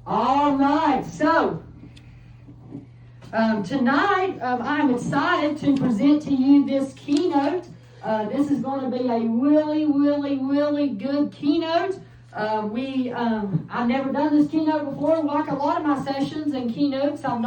All right, so tonight I'm excited to present to you this keynote. This is going to be a really good keynote. I've never done this keynote before. Like a lot of my sessions and keynotes, I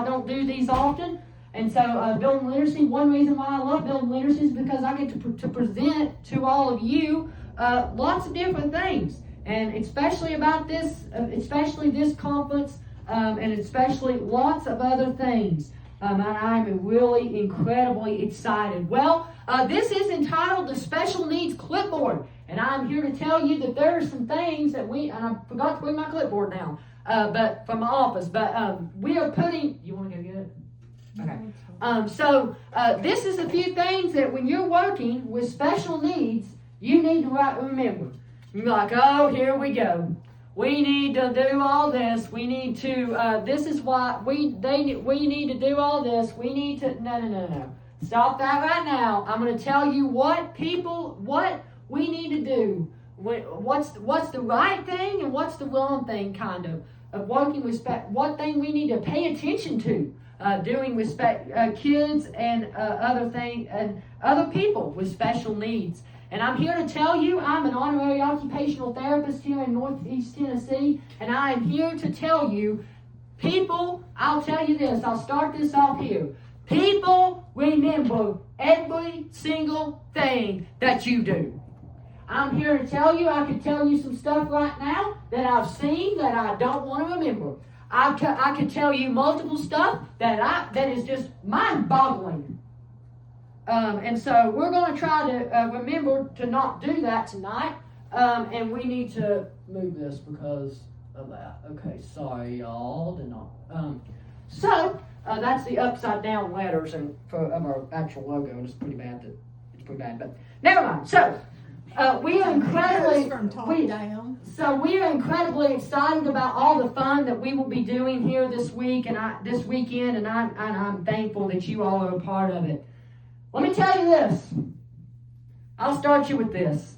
don't do these often. And so building literacy, one reason why I love building literacy is because I get to present to all of you lots of different things. And especially about this, especially this conference, and especially lots of other things. And I'm really incredibly excited. Well, this is entitled the Special Needs Clipboard. And I'm here to tell you that there are some things that and I forgot to bring my clipboard now, but from my office. But we are putting, you want to go get it? Okay. So this is a few things that when you're working with special needs, you need to remember. You're like, oh, here we go. We need to do all this. We need to, this is why we need to do all this. We need to, no. Stop that right now. I'm going to tell you what we need to do. What's the right thing and what's the wrong thing, kind of working with, what thing we need to pay attention to, doing with kids and other people with special needs. And I'm here to tell you, I'm an honorary occupational therapist here in Northeast Tennessee, and I am here to tell you, people, I'll tell you this, I'll start this off here. People remember every single thing that you do. I'm here to tell you, I could tell you some stuff right now that I've seen that I don't want to remember. I could tell you multiple stuff that is just mind-boggling. And so we're going to try to remember to not do that tonight. And we need to move this because of that. Okay, sorry y'all. So that's the upside down letters of our actual logo, and it's pretty bad. But never mind. So we are incredibly excited about all the fun that we will be doing here this week and this weekend, and I'm thankful that you all are a part of it. Let me tell you this. I'll start you with this.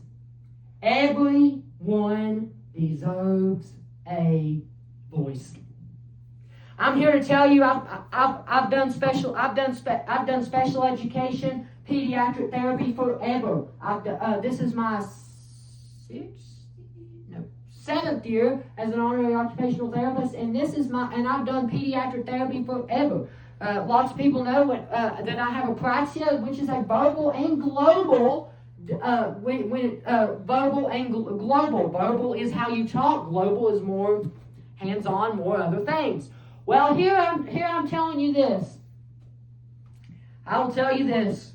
Everyone deserves a voice. I'm here to tell you I've done special education, pediatric therapy forever. This is my seventh year as an honorary occupational therapist, and I've done pediatric therapy forever. Lots of people know that I have apraxia, which is a verbal and global. Verbal and global. Verbal is how you talk. Global is more hands-on, more other things. Well, here I'm telling you this. I will tell you this.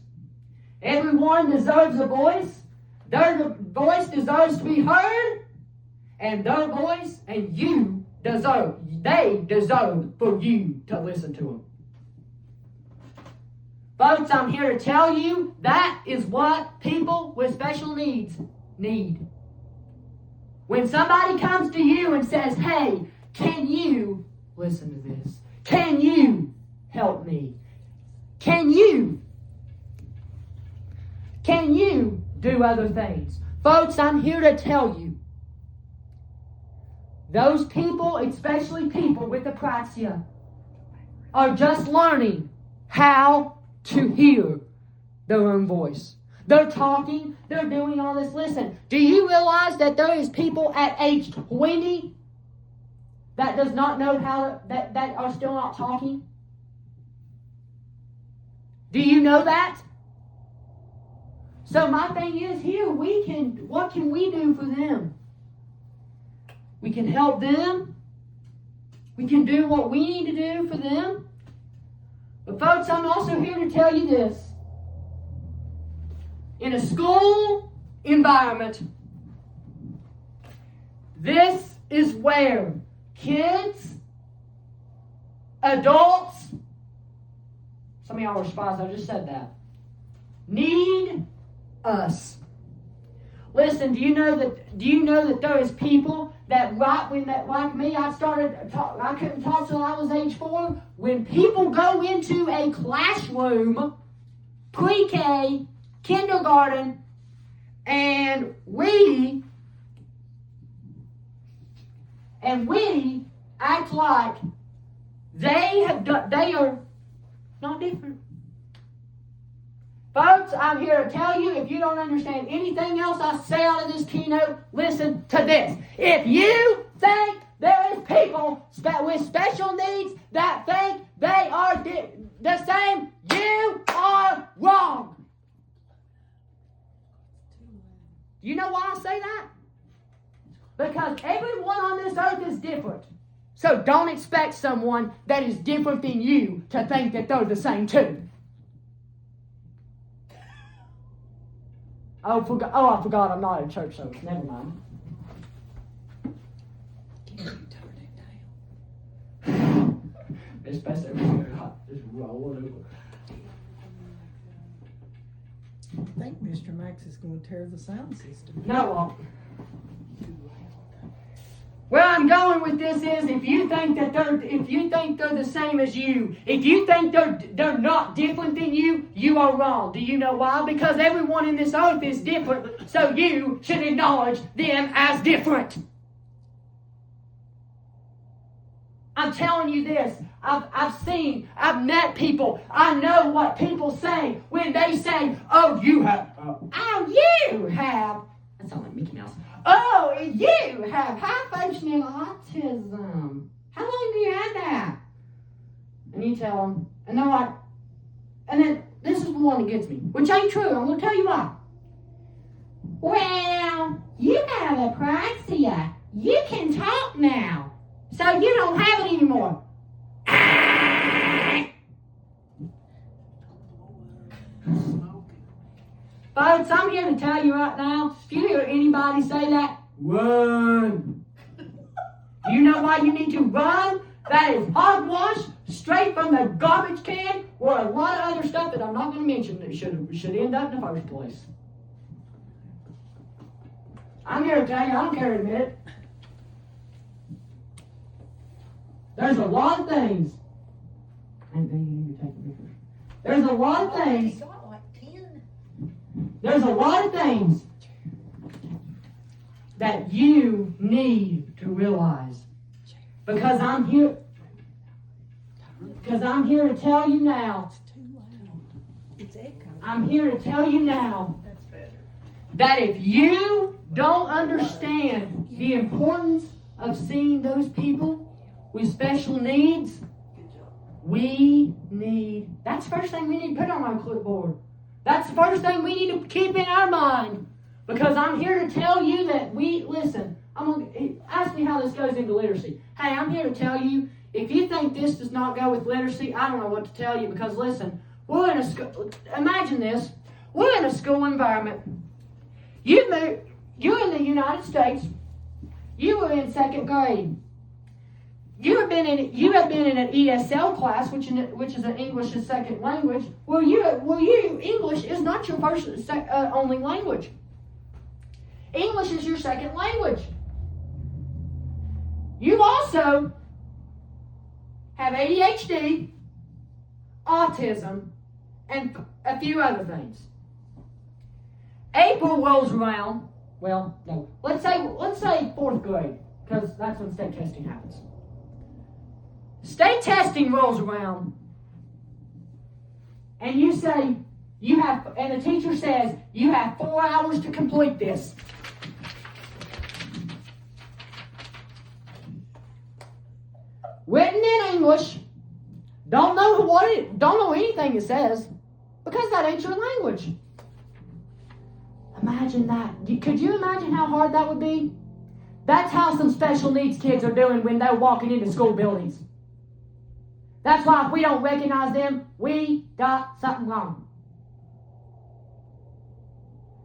Everyone deserves a voice. Their voice deserves to be heard, and their voice and they deserve for you to listen to them. Folks, I'm here to tell you that is what people with special needs need. When somebody comes to you and says, hey, can you listen to this? Can you help me? Can you do other things? Folks, I'm here to tell you, those people, especially people with apraxia, are just learning how to hear their own voice. They're talking, they're doing all this. Listen, do you realize that there is people at age 20 that does not know that are still not talking? Do you know that? So my thing is here, what can we do for them? We can help them. We can do what we need to do for them. But folks, I'm also here to tell you this. In a school environment, this is where kids, adults, some of y'all are surprised I just said that, need us. Listen, do you know that there is people that like me, I couldn't talk till I was age 4. When people go into a classroom, pre-K, kindergarten, and we And we act like they are not different. Folks, I'm here to tell you, if you don't understand anything else I say out of this keynote, listen to this. If you think there is people with special needs that think they are the same, you are wrong. You know why I say that? Because everyone on this earth is different. So don't expect someone that is different than you to think that they're the same too. I forgot I'm not in church service. Never mind. Especially just rolling over. I think Mr. Max is going to tear the sound system. No, it won't. Where I'm going with this is, if you think they're the same as you, if you think they're not different than you, you are wrong. Do you know why? Because everyone in this earth is different, so you should acknowledge them as different. I'm telling you this. I've met people. I know what people say when they say, "Oh, you have." That sounds like Mickey Mouse. "Oh, you have high-functioning autism. How long do you have that?" And you tell them, and they're like, and then this is the one that gets me, which ain't true. I'm going to tell you why. "Well, you have apraxia. You can talk now, so you don't have it anymore." Folks, I'm here to tell you right now, if you hear anybody say that, run. Do you know why you need to run? That is hogwash, straight from the garbage can, or a lot of other stuff that I'm not going to mention that should end up in the first place. I'm here to tell you, I don't care to admit it. There's a lot of things. There's a lot of things. There's a lot of things that you need to realize. Because I'm here to tell you now. I'm here to tell you now that if you don't understand the importance of seeing those people with special needs, that's the first thing we need to put on our clipboard. That's the first thing we need to keep in our mind. Because I'm here to tell you that ask me how this goes into literacy. Hey, I'm here to tell you, if you think this does not go with literacy, I don't know what to tell you. Because listen, we're in a school, imagine this, we're in a school environment. You're in the United States, you were in second grade. You have been in an ESL class, which is an English as second language. English is not your first only language. English is your second language. You also have ADHD, autism, and a few other things. April rolls around. Well, no. Let's say fourth grade, because that's when state testing happens. State testing rolls around, and you say and the teacher says you have 4 hours to complete this. Written in English, don't know anything it says, because that ain't your language. Imagine that. Could you imagine how hard that would be? That's how some special needs kids are doing when they're walking into school buildings. That's why if we don't recognize them, we got something wrong.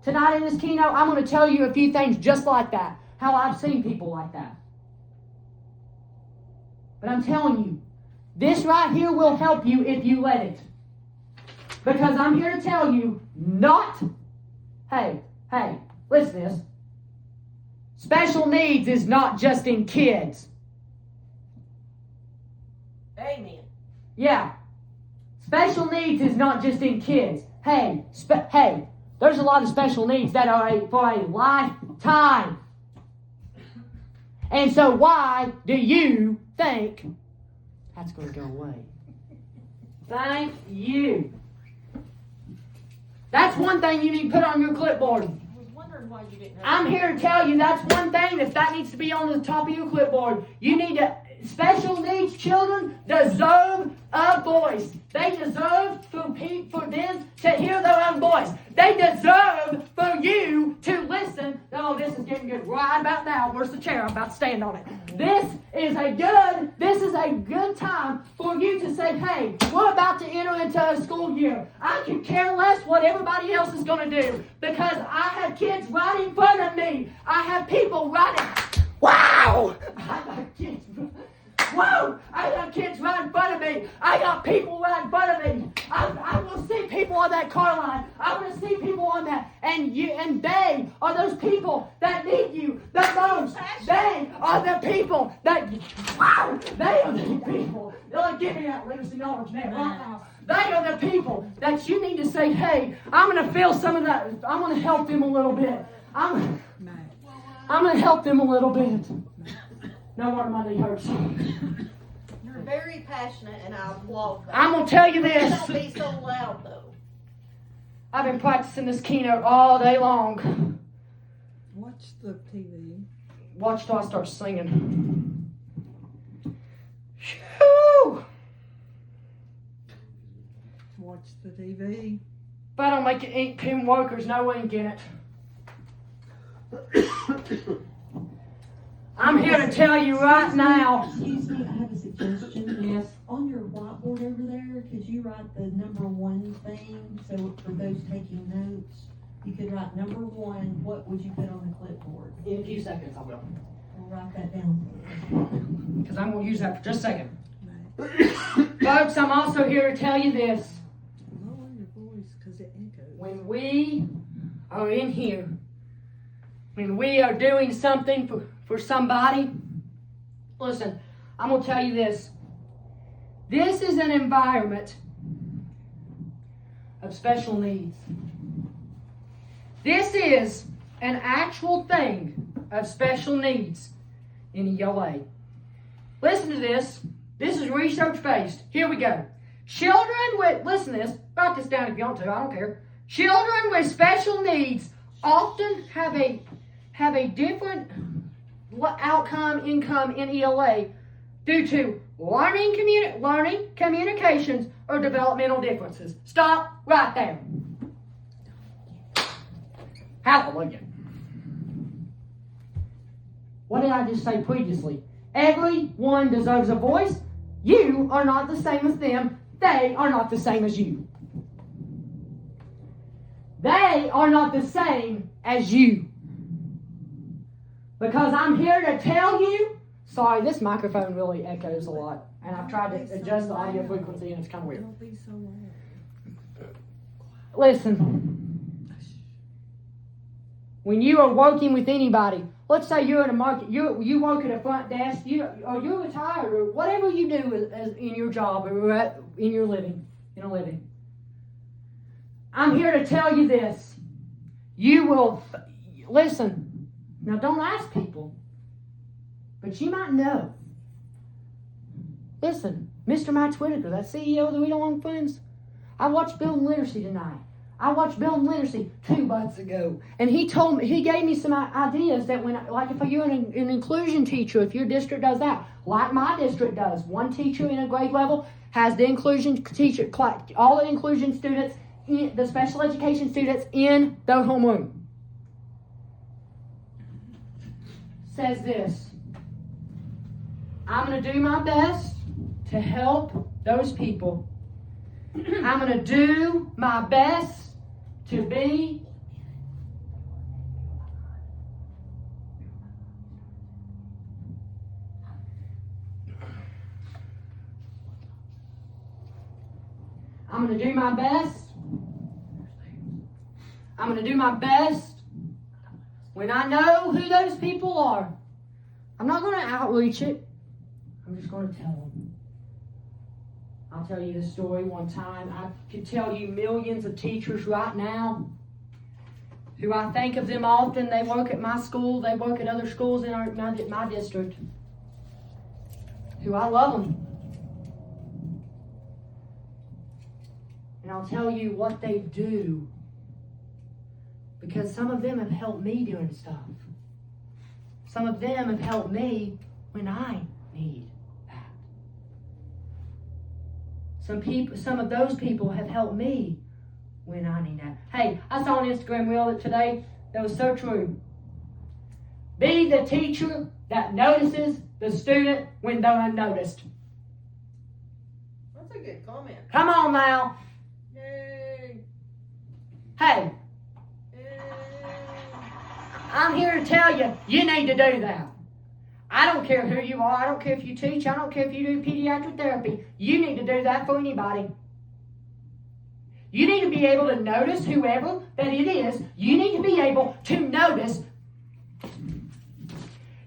Tonight in this keynote, I'm going to tell you a few things just like that. How I've seen people like that. But I'm telling you, this right here will help you if you let it. Because I'm here to tell you, hey, listen to this. Special needs is not just in kids. Amen. Yeah. Special needs is not just in kids. Hey, there's a lot of special needs that are for a lifetime. And so why do you think that's going to go away? Thank you. That's one thing you need to put on your clipboard. I was wondering why you didn't have I'm here to tell you that's one thing. If that needs to be on the top of your clipboard, you need to. Special needs children deserve a voice. They deserve for them to hear their own voice. They deserve for you to listen. Oh, this is getting good right about now. Where's the chair? I'm about to stand on it. This is a good time for you to say, hey, we're about to enter into a school year. I can care less what everybody else is going to do because I have kids right in front of me. I have people wow! I got kids. Whoa! I got kids right in front of me. I got people right in front of me. I want to see people on that car line. I want to see people on that. And they are those people that need you the most. They are the people that, wow! They are the people. They'll give me that literacy knowledge there right now. They are the people that you need to say, hey, I'm going to feel some of that. I'm going to help them a little bit. I'm going to help them a little bit. No wonder my knee hurts. You're very passionate, and I applaud that. I'm going to tell you this. Don't be so loud, though. I've been practicing this keynote all day long. Watch the TV. Watch till I start singing. Whew. Watch the TV. If I don't make it ink pen work, there's no ink in it. I'm here to tell you right now. Excuse me, I have a suggestion. Yes. On your whiteboard over there, could you write the number 1 thing? So for those taking notes, you could write number 1. What would you put on the clipboard? In a few seconds, I will. We'll write that down. Because I'm going to use that for just a second. Right. Folks, I'm also here to tell you this. Lower your voice because it echoes. When we are in here, when we are doing something for somebody, listen, I'm going to tell you this. This is an environment of special needs. This is an actual thing of special needs in ELA. Listen to this. This is research-based. Here we go. Listen to this. Write this down if you want to. I don't care. Children with special needs often have a different income in ELA due to learning, communications, or developmental differences. Stop right there. Hallelujah. What did I just say previously? Everyone deserves a voice. You are not the same as them. They are not the same as you. They are not the same as you. Because I'm here to tell you, sorry, this microphone really echoes a lot. And I've tried to adjust the audio frequency and it's kind of weird. Don't be so loud. Listen, when you are working with anybody, let's say you're in a market, you work at a front desk, or you're retired, or whatever you do as in your job or in your living. I'm here to tell you this. You will, listen, now don't ask people, but you might know. Listen, Mr. Max Whitaker, that CEO of the Read Along Friends, I watched Building Literacy tonight. I watched Building Literacy 2 months ago, and he gave me some ideas that if you're an inclusion teacher, if your district does that, like my district does, one teacher in a grade level has the inclusion teacher, all the inclusion students, the special education students in their homeroom. Says this, I'm going to do my best to help those people. I'm going to do my best to be I'm going to do my best. I'm going to do my best when I know who those people are. I'm not going to outreach it. I'm just going to tell them. I'll tell you the story one time. I could tell you millions of teachers right now who I think of them often. They work at my school. They work at other schools in my district. Who I love them. And I'll tell you what they do. Because some of them have helped me doing stuff. Some of them have helped me when I need that. Some of those people have helped me when I need that. Hey, I saw on Instagram reel today that was so true. Be the teacher that notices the student when they're unnoticed. That's a good comment. Come on now. Yay. Hey, I'm here to tell you, you need to do that. I don't care who you are. I don't care if you teach. I don't care if you do pediatric therapy. You need to do that for anybody. You need to be able to notice whoever that it is. You need to be able to notice.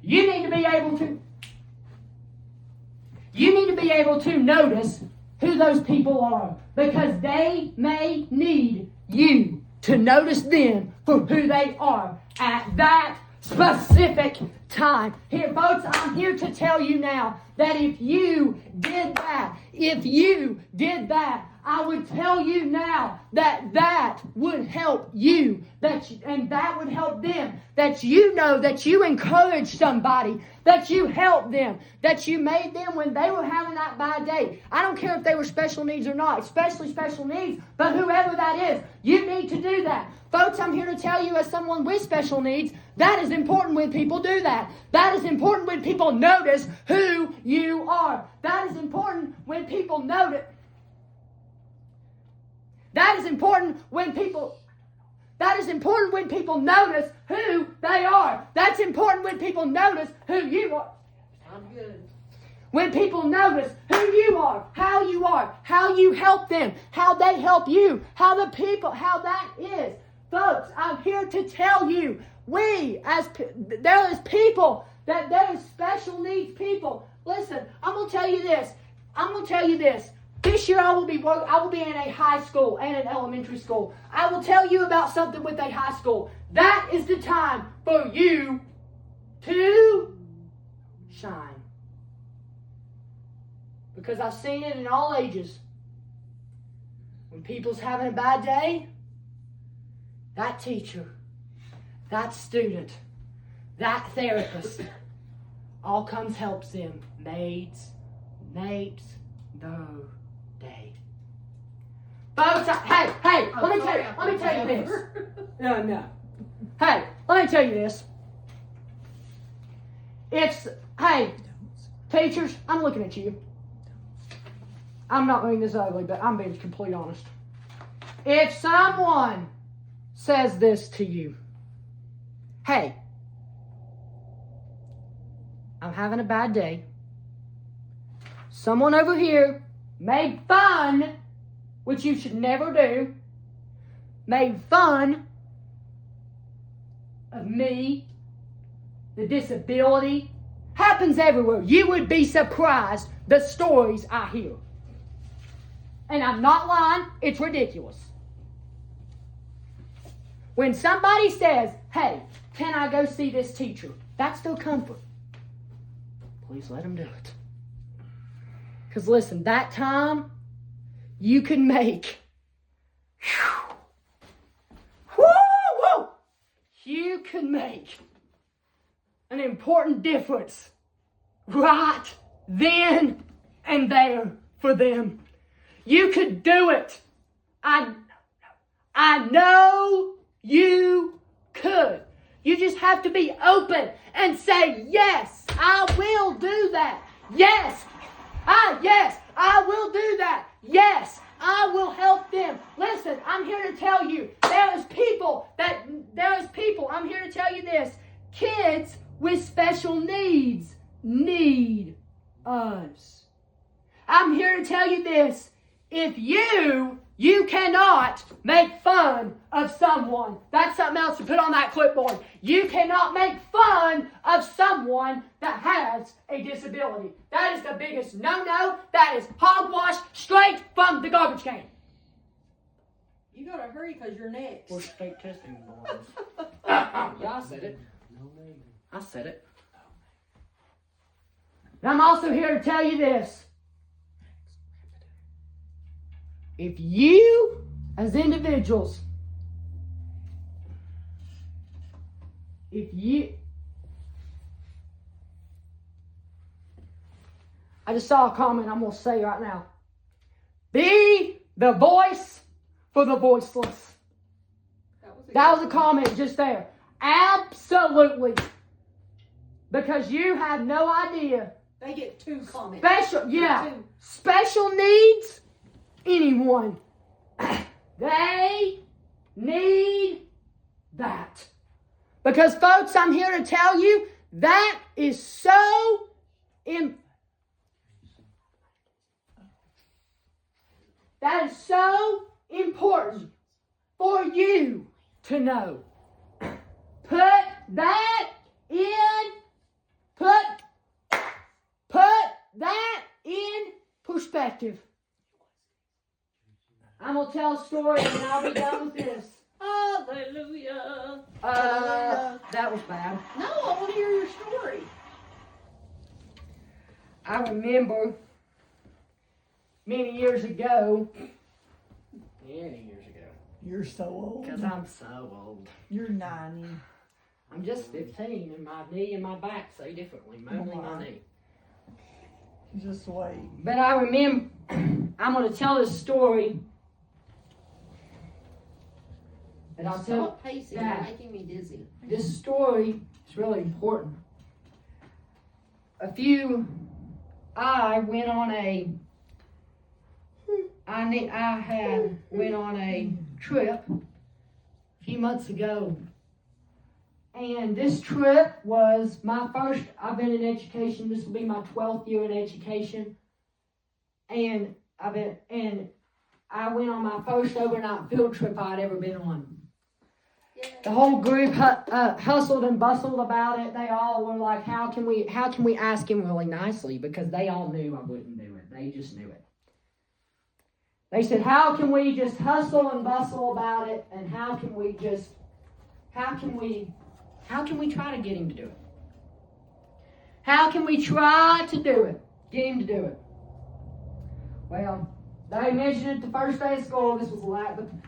You need to be able to notice who those people are, because they may need you to notice them for who they are at that specific time. Here, folks, I'm here to tell you now that if you did that, I would tell you now that would help you, and that would help them, that you know that you encouraged somebody, that you helped them, that you made them when they were having that bad day. I don't care if they were special needs or not, especially special needs, but whoever that is, you need to do that. Folks, I'm here to tell you as someone with special needs, that is important when people do that. That is important when people notice who you are. That is important when people notice. That is important when people notice who they are. That's important when people notice who you are. I'm good. When people notice who you are, how you help them, how they help you, how that is. Folks, I'm here to tell you, there is special needs people. Listen, I'm going to tell you this. This year I will be in a high school and an elementary school. I will tell you about something with a high school. That is the time for you to shine. Because I've seen it in all ages. When people's having a bad day, that teacher, that student, that therapist all comes helps them. Makes their day. Folks, hey, let me tell you this. No. Hey, let me tell you this. Hey, teachers, I'm looking at you. I'm not being this ugly, but I'm being completely honest. If someone says this to you, hey, I'm having a bad day. Someone over here made fun, which you should never do, made fun of me, the disability. Happens everywhere. You would be surprised the stories I hear. And I'm not lying, it's ridiculous. When somebody says, hey, can I go see this teacher? That's their comfort. Please let them do it. Because listen, that time, you can make, you can make an important difference right then and there for them. You could do it. I know you could. You just have to be open and say, yes, I will do that. Yes, I will do that. Yes, I will help them. Listen, I'm here to tell you, I'm here to tell you this. Kids with special needs need us. I'm here to tell you this. If you cannot make fun of someone. That's something else to put on that clipboard. You cannot make fun of someone that has a disability. That is the biggest no-no. That is hogwash straight from the garbage can. You gotta hurry because you're next. We're state testing boys. Yeah, I said it. I said it. And I'm also here to tell you this. If you, as individuals, I just saw a comment I'm going to say right now. Be the voice for the voiceless. That was a comment just there. Absolutely. Because you have no idea. They get 2 comments. Special needs, anyone. They need that. Because folks, I'm here to tell you, that is so that is so important for you to know. Put that in perspective. I'm going to tell a story and I'll be done with this. Hallelujah. That was bad. No, I want to hear your story. I remember many years ago. You're so old. Because I'm so old. You're 90. I'm just 15 and my knee and my back say differently. Mostly my knee. Just wait. But I remember, I'm going to tell this story. And I'll tell Stop pacing. You're making me dizzy. this story is really important. I went on a trip a few months ago. And this trip was my first, I've been in education, this will be my 12th year in education. And I went on my first overnight field trip I'd ever been on. The whole group hustled and bustled about it. They all were like, how can we ask him really nicely? Because they all knew I wouldn't do it. They just knew it. They said, how can we just hustle and bustle about it? And how can we try to get him to do it? How can we try to do it? Get him to do it. Well, they mentioned it the first day of school. This was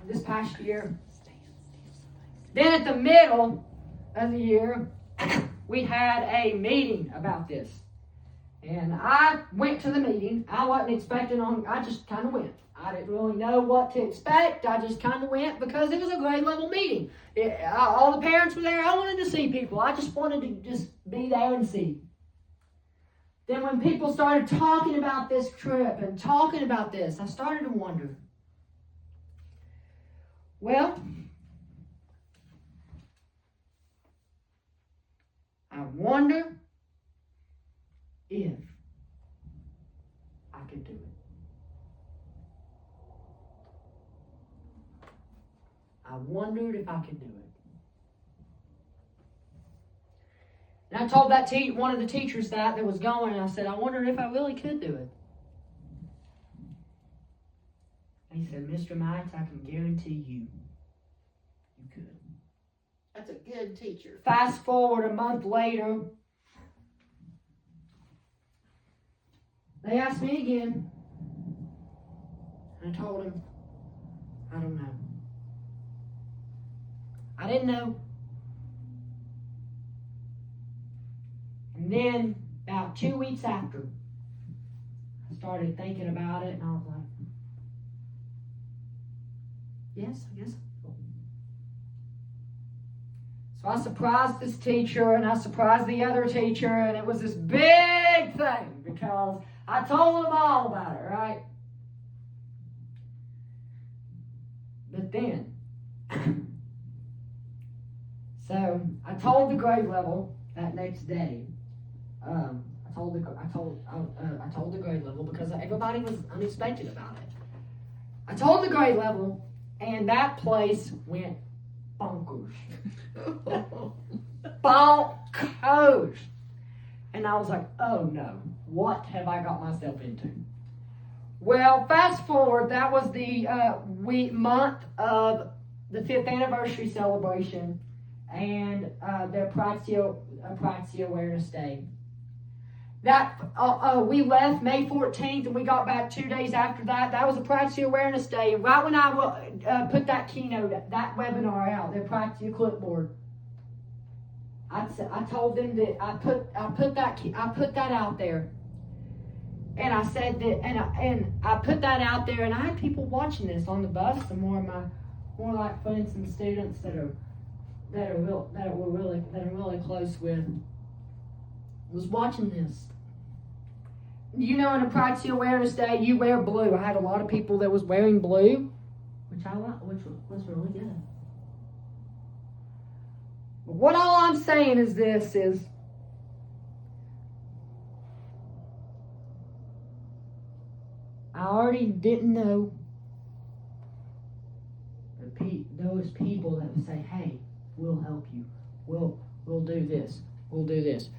this past year. Then at the middle of the year, we had a meeting about this. And I went to the meeting. I wasn't expecting I just kind of went. I didn't really know what to expect. I just kind of went because it was a grade level meeting. All the parents were there. I wanted to see people. I just wanted to just be there and see. Then when people started talking about this trip and talking about this, I started to wonder. Well, I wonder if I could do it. I wondered if I could do it. And I told that one of the teachers that was going, and I said, I wondered if I really could do it. And he said, Mr. Mike, I can guarantee you could. That's a good teacher. Fast forward a month later, they asked me again. And I told them, I don't know. I didn't know. And then, about 2 weeks after, I started thinking about it, and I was like, yes, I guess I will. So I surprised this teacher, and I surprised the other teacher, and it was this big thing, because I told them all about it, right? But then, so I told the grade level that next day. I told the grade level because everybody was unexpected about it. I told the grade level, and that place went bonkers. Bonkers. And I was like, oh no, what have I got myself into? Well, fast forward, that was the month of the 5th anniversary celebration and their Privacy Awareness Day. We left May 14th and we got back 2 days after that. That was a Privacy Awareness Day. And right when I put that keynote, that webinar out, their Privacy Clipboard, I told them that I put that out there. And I said that, and I put that out there, and I had people watching this on the bus. Some more like friends and students that I'm really close with was watching this. You know, on a Privacy Awareness Day, you wear blue. I had a lot of people that was wearing blue, which I like, which was really good. But what all I'm saying is this is, I already didn't know those people that would say, hey, we'll help you. We'll do this. We'll do this.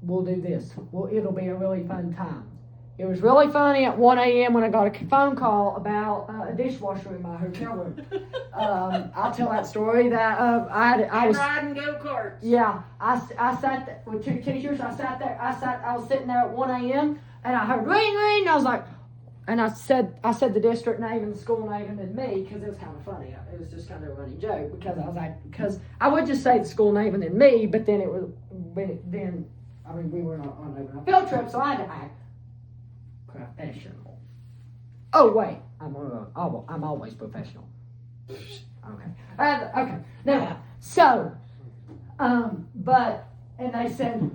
We'll do this. Well, it'll be a really fun time. It was really funny at 1 a.m. when I got a phone call about a dishwasher in my hotel room. I'll tell that story that I was riding go-karts. Yeah, I sat there with 2 teachers. I was sitting there at 1 a.m. and I heard ring, ring. And I was like, and I said the district name and the school name and then me, because it was kind of funny. It was just kind of a running joke, because I was like, because I would just say the school name and then me, but then we were on a field trip, so I had to act professional. Oh wait, I'm always professional. Okay. Okay. Now, so, and they said,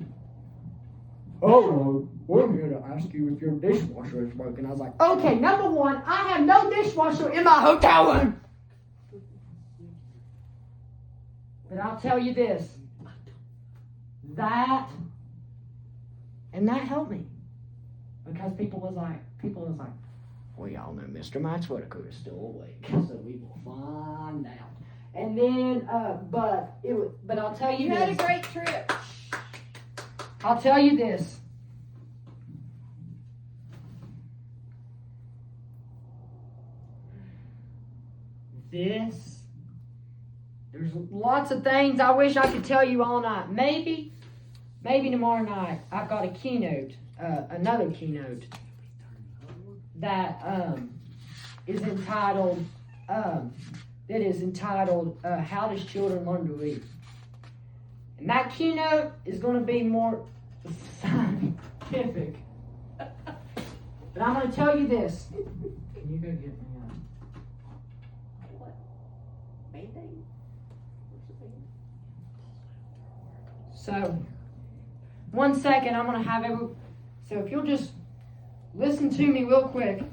oh, we're here to ask you if your dishwasher is broken. I was like, okay, number one, I have no dishwasher in my hotel room. But I'll tell you this, that helped me. Because people was like, well, y'all know Mr. Max Whitaker is still awake, so we will find out. And then, but I'll tell you You this. had a great trip. I'll tell you this. There's lots of things I wish I could tell you all night. Maybe tomorrow night I've got a keynote, another keynote that is entitled How Does Children Learn to Read? And that keynote is going to be more scientific. But I'm going to tell you this. Can you go get me What? Band-Aid? So, 1 second, I'm going to have so if you'll just listen to me real quick.